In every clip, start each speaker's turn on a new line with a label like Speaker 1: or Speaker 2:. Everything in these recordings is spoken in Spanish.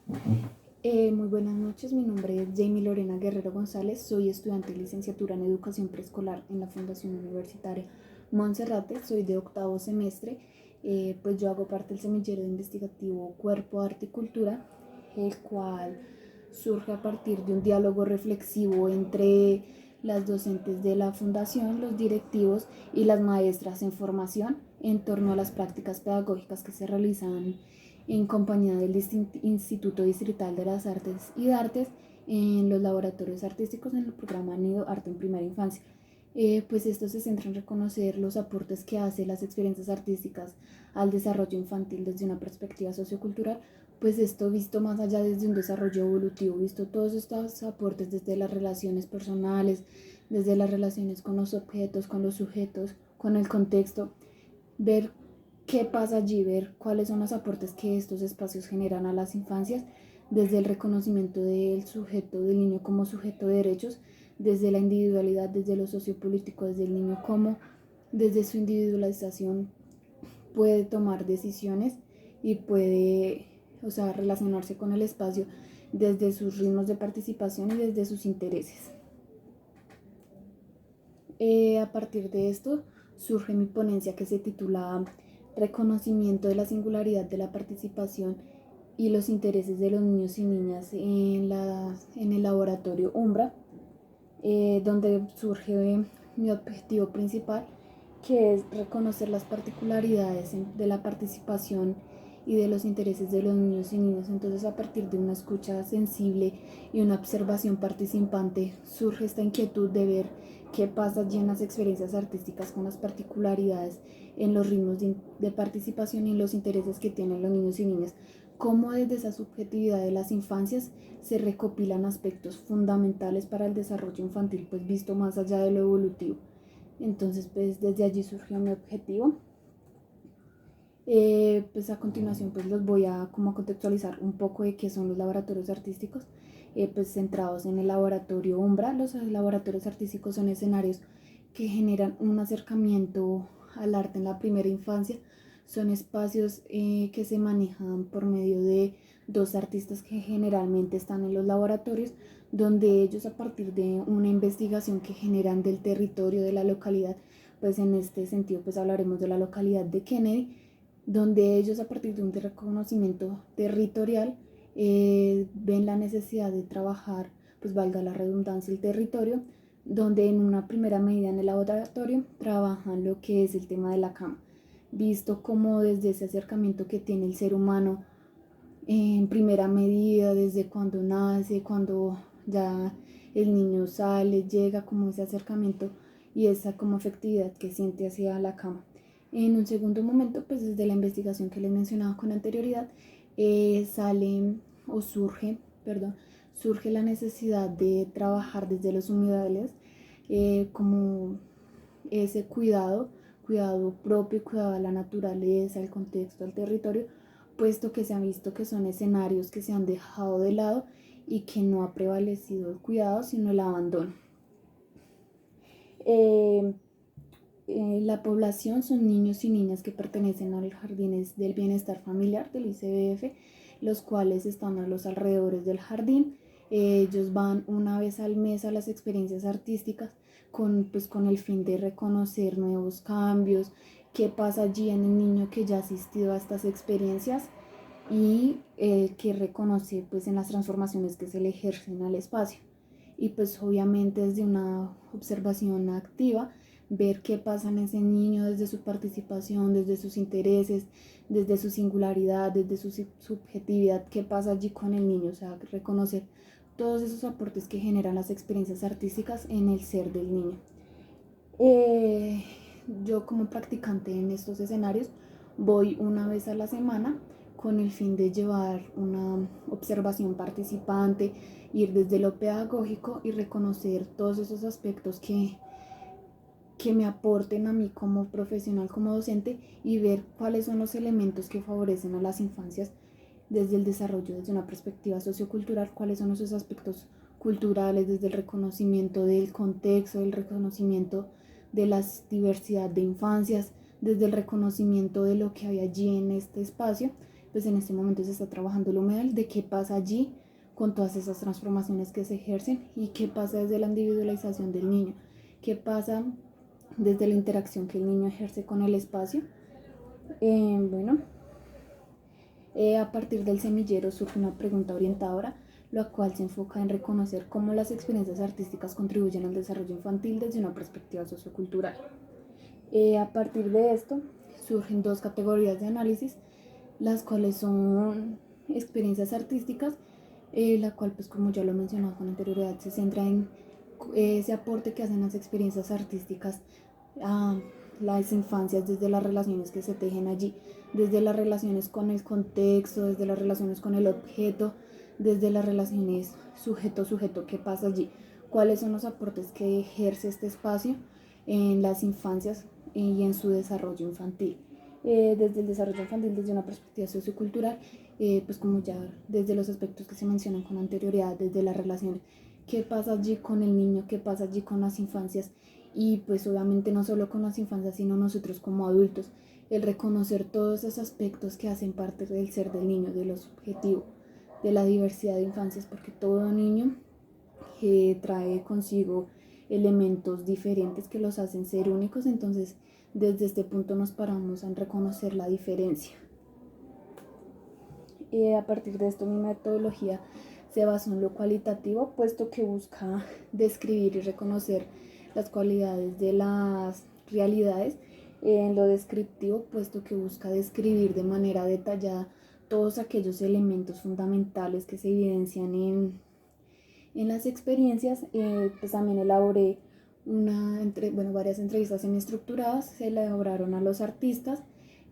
Speaker 1: Muy buenas noches, mi nombre es Jamie Lorena Guerrero González, soy estudiante de licenciatura en educación preescolar en la Fundación Universitaria Monserrate, soy de octavo semestre, pues yo hago parte del semillero investigativo Cuerpo, Arte y Cultura, el cual surge a partir de un diálogo reflexivo entre las docentes de la fundación, los directivos y las maestras en formación en torno a las prácticas pedagógicas que se realizan en compañía del Instituto Distrital de las Artes y Artes en los laboratorios artísticos en el programa Nido Arte en Primera Infancia. Pues esto se centra en reconocer los aportes que hace las experiencias artísticas al desarrollo infantil desde una perspectiva sociocultural, pues esto visto más allá desde un desarrollo evolutivo, visto todos estos aportes desde las relaciones personales, desde las relaciones con los objetos, con los sujetos, con el contexto, ver qué pasa allí, ver cuáles son los aportes que estos espacios generan a las infancias, desde el reconocimiento del sujeto, del niño como sujeto de derechos, desde la individualidad, desde lo sociopolítico, desde el niño como desde su individualización puede tomar decisiones y puede, o sea, relacionarse con el espacio desde sus ritmos de participación y desde sus intereses. A partir de esto surge mi ponencia que se titula Reconocimiento de la singularidad de la participación y los intereses de los niños y niñas en el laboratorio Umbra, donde surge mi objetivo principal, que es reconocer las particularidades de la participación y de los intereses de los niños y niñas. Entonces, a partir de una escucha sensible y una observación participante, surge esta inquietud de ver qué pasa allí en las experiencias artísticas con las particularidades en los ritmos de participación y los intereses que tienen los niños y niñas, cómo desde esa subjetividad de las infancias se recopilan aspectos fundamentales para el desarrollo infantil, pues visto más allá de lo evolutivo. Entonces, pues desde allí surgió mi objetivo. Pues a continuación pues los voy a como contextualizar un poco de qué son los laboratorios artísticos, pues centrados en el laboratorio Umbra. Los laboratorios artísticos son escenarios que generan un acercamiento al arte en la primera infancia. Son espacios que se manejan por medio de dos artistas que generalmente están en los laboratorios, donde ellos a partir de una investigación que generan del territorio de la localidad, pues en este sentido pues hablaremos de la localidad de Kennedy, donde ellos a partir de un reconocimiento territorial ven la necesidad de trabajar, pues valga la redundancia, el territorio, donde en una primera medida en el laboratorio trabajan lo que es el tema de la cama, visto como desde ese acercamiento que tiene el ser humano en primera medida, desde cuando nace, cuando ya el niño sale, llega como ese acercamiento y esa como afectividad que siente hacia la cama. En un segundo momento, pues desde la investigación que les mencionaba con anterioridad, sale o surge, perdón, surge la necesidad de trabajar desde los humedales como ese cuidado propio, cuidado a la naturaleza, al contexto, al territorio, puesto que se han visto que son escenarios que se han dejado de lado y que no ha prevalecido el cuidado, sino el abandono. Eh, la población son niños y niñas que pertenecen a los jardines del bienestar familiar del ICBF, los cuales están a los alrededores del jardín. Ellos van una vez al mes a las experiencias artísticas con el fin de reconocer nuevos cambios, qué pasa allí en el niño que ya ha asistido a estas experiencias y que reconoce pues en las transformaciones que se le ejercen al espacio. Y pues obviamente desde una observación activa, ver qué pasa en ese niño desde su participación, desde sus intereses, desde su singularidad, desde su subjetividad, qué pasa allí con el niño, o sea, reconocer todos esos aportes que generan las experiencias artísticas en el ser del niño. Eh, yo como practicante en estos escenarios voy una vez a la semana con el fin de llevar una observación participante, ir desde lo pedagógico y reconocer todos esos aspectos que me aporten a mí como profesional, como docente, y ver cuáles son los elementos que favorecen a las infancias desde el desarrollo, desde una perspectiva sociocultural, cuáles son esos aspectos culturales, desde el reconocimiento del contexto, el reconocimiento de la diversidad de infancias, desde el reconocimiento de lo que hay allí en este espacio, pues en este momento se está trabajando el humedal, de qué pasa allí con todas esas transformaciones que se ejercen y qué pasa desde la individualización del niño, qué pasa desde la interacción que el niño ejerce con el espacio. Bueno, a partir del semillero surge una pregunta orientadora, la cual se enfoca en reconocer cómo las experiencias artísticas contribuyen al desarrollo infantil desde una perspectiva sociocultural. A partir de esto surgen dos categorías de análisis, las cuales son experiencias artísticas, la cual, pues como ya lo he mencionado con anterioridad, se centra en ese aporte que hacen las experiencias artísticas a las infancias desde las relaciones que se tejen allí, desde las relaciones con el contexto, desde las relaciones con el objeto, desde las relaciones sujeto-sujeto, qué pasa allí, cuáles son los aportes que ejerce este espacio en las infancias y en su desarrollo infantil. Desde el desarrollo infantil, desde una perspectiva sociocultural, pues como ya desde los aspectos que se mencionan con anterioridad, desde las relaciones, qué pasa allí con el niño, qué pasa allí con las infancias, y pues obviamente no solo con las infancias, sino nosotros como adultos, el reconocer todos esos aspectos que hacen parte del ser del niño, de lo subjetivo, de la diversidad de infancias, porque todo niño trae consigo elementos diferentes que los hacen ser únicos, entonces desde este punto nos paramos en reconocer la diferencia. A partir de esto mi metodología se basa en lo cualitativo, puesto que busca describir y reconocer las cualidades de las realidades, en lo descriptivo, puesto que busca describir de manera detallada todos aquellos elementos fundamentales que se evidencian en las experiencias. Pues también elaboré varias entrevistas semiestructuradas, se elaboraron a los artistas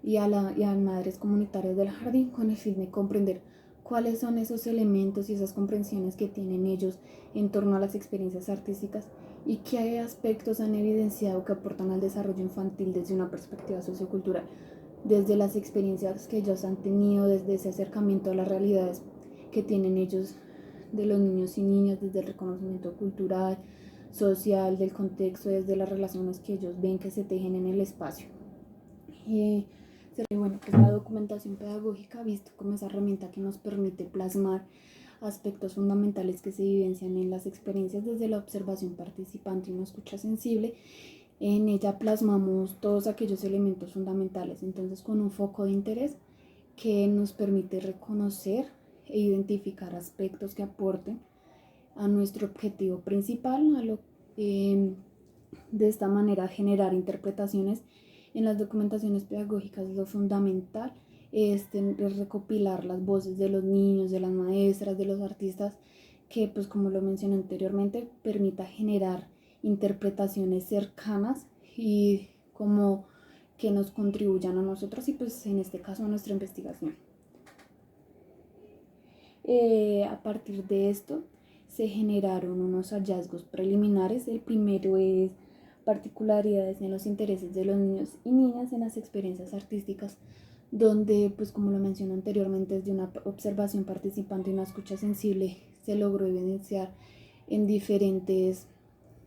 Speaker 1: y a madres comunitarias del jardín con el fin de comprender cuáles son esos elementos y esas comprensiones que tienen ellos en torno a las experiencias artísticas y qué aspectos han evidenciado que aportan al desarrollo infantil desde una perspectiva sociocultural, desde las experiencias que ellos han tenido, desde ese acercamiento a las realidades que tienen ellos de los niños y niñas, desde el reconocimiento cultural, social, del contexto, desde las relaciones que ellos ven que se tejen en el espacio. Bueno, pues la documentación pedagógica, visto como esa herramienta que nos permite plasmar aspectos fundamentales que se vivencian en las experiencias desde la observación participante y una escucha sensible. En ella plasmamos todos aquellos elementos fundamentales, entonces con un foco de interés que nos permite reconocer e identificar aspectos que aporten a nuestro objetivo principal, de esta manera generar interpretaciones. En las documentaciones pedagógicas lo fundamental es recopilar las voces de los niños, de las maestras, de los artistas, que pues como lo mencioné anteriormente, permita generar interpretaciones cercanas y como que nos contribuyan a nosotros y pues en este caso a nuestra investigación. A partir de esto se generaron unos hallazgos preliminares. El primero es particularidades en los intereses de los niños y niñas en las experiencias artísticas, donde, pues como lo mencioné anteriormente, desde una observación participante y una escucha sensible se logró evidenciar en diferentes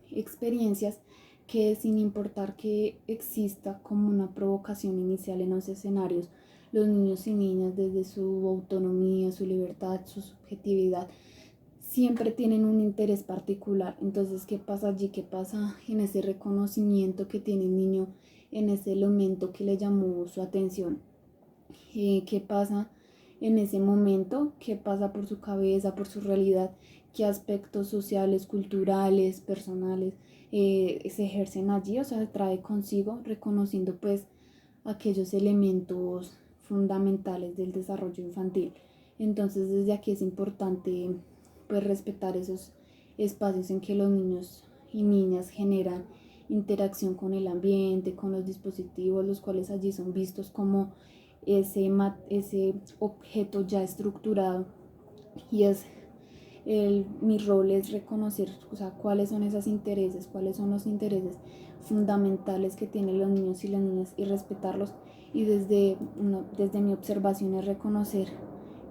Speaker 1: experiencias que, sin importar que exista como una provocación inicial en los escenarios, los niños y niñas desde su autonomía, su libertad, su subjetividad, siempre tienen un interés particular. Entonces, ¿qué pasa allí? ¿Qué pasa en ese reconocimiento que tiene el niño en ese elemento que le llamó su atención? ¿Qué pasa en ese momento? ¿Qué pasa por su cabeza, por su realidad? ¿Qué aspectos sociales, culturales, personales se ejercen allí? O sea, trae consigo, reconociendo pues aquellos elementos fundamentales del desarrollo infantil. Entonces, desde aquí es importante pues respetar esos espacios en que los niños y niñas generan interacción con el ambiente, con los dispositivos, los cuales allí son vistos como ese objeto ya estructurado, y mi rol es reconocer, o sea, cuáles son esos intereses, cuáles son los intereses fundamentales que tienen los niños y las niñas y respetarlos, y desde mi observación es reconocer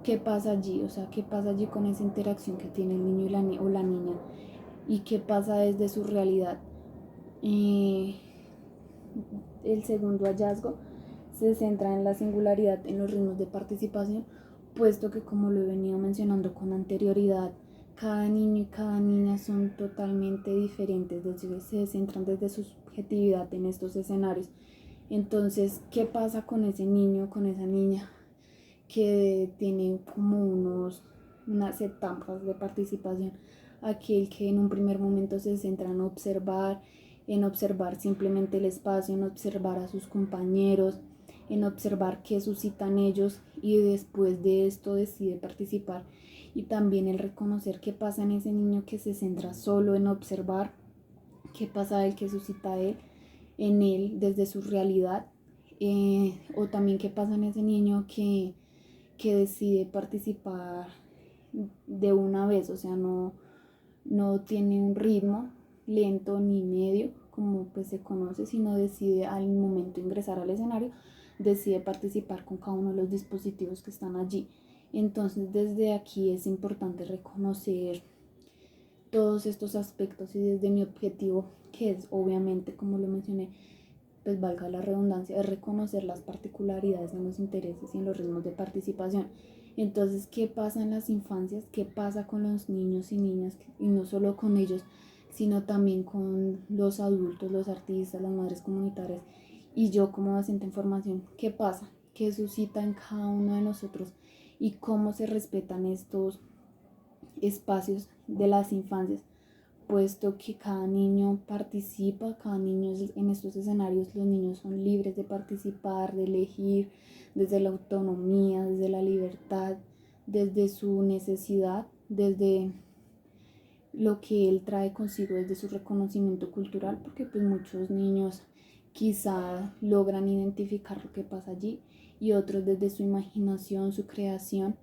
Speaker 1: qué pasa allí, o sea, qué pasa allí con esa interacción que tiene el niño y o la niña, y qué pasa desde su realidad. El segundo hallazgo se centra en la singularidad en los ritmos de participación, puesto que, como lo he venido mencionando con anterioridad, cada niño y cada niña son totalmente diferentes, se centran desde su subjetividad en estos escenarios. Entonces, ¿qué pasa con ese niño, con esa niña que tiene como unas etapas de participación? Aquel que en un primer momento se centra en observar simplemente el espacio, en observar a sus compañeros, en observar qué suscitan ellos, y después de esto decide participar. Y también el reconocer qué pasa en ese niño que se centra solo en observar, qué pasa qué suscita él en él desde su realidad, o también qué pasa en ese niño que decide participar de una vez, o sea, no tiene un ritmo lento ni medio, como pues se conoce, sino decide al momento de ingresar al escenario, decide participar con cada uno de los dispositivos que están allí. Entonces, desde aquí es importante reconocer todos estos aspectos, y desde mi objetivo, que es obviamente, como lo mencioné, pues valga la redundancia, es reconocer las particularidades en los intereses y en los ritmos de participación. Entonces, ¿qué pasa en las infancias? ¿Qué pasa con los niños y niñas? Y no solo con ellos, sino también con los adultos, los artistas, las madres comunitarias y yo como docente en formación. ¿Qué pasa? ¿Qué suscita en cada uno de nosotros? ¿Y cómo se respetan estos espacios de las infancias? Puesto que cada niño participa, cada niño en estos escenarios, los niños son libres de participar, de elegir, desde la autonomía, desde la libertad, desde su necesidad, desde lo que él trae consigo, desde su reconocimiento cultural, porque pues muchos niños quizá logran identificar lo que pasa allí, y otros desde su imaginación, su creación,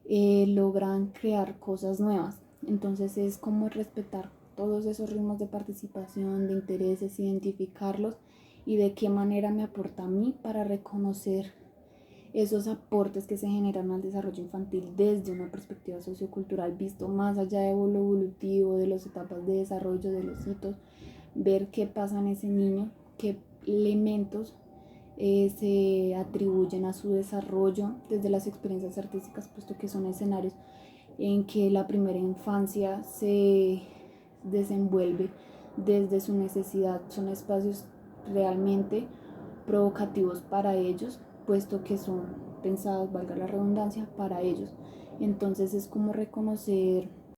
Speaker 1: logran crear cosas nuevas. Entonces es como respetar todos esos ritmos de participación, de intereses, identificarlos, y de qué manera me aporta a mí para reconocer esos aportes que se generan al desarrollo infantil desde una perspectiva sociocultural, visto más allá de lo evolutivo, de las etapas de desarrollo, de los hitos, ver qué pasa en ese niño, qué elementos se atribuyen a su desarrollo desde las experiencias artísticas, puesto que son escenarios en que la primera infancia se desenvuelve desde su necesidad, son espacios realmente provocativos para ellos, puesto que son pensados, valga la redundancia, para ellos. Entonces es como reconocer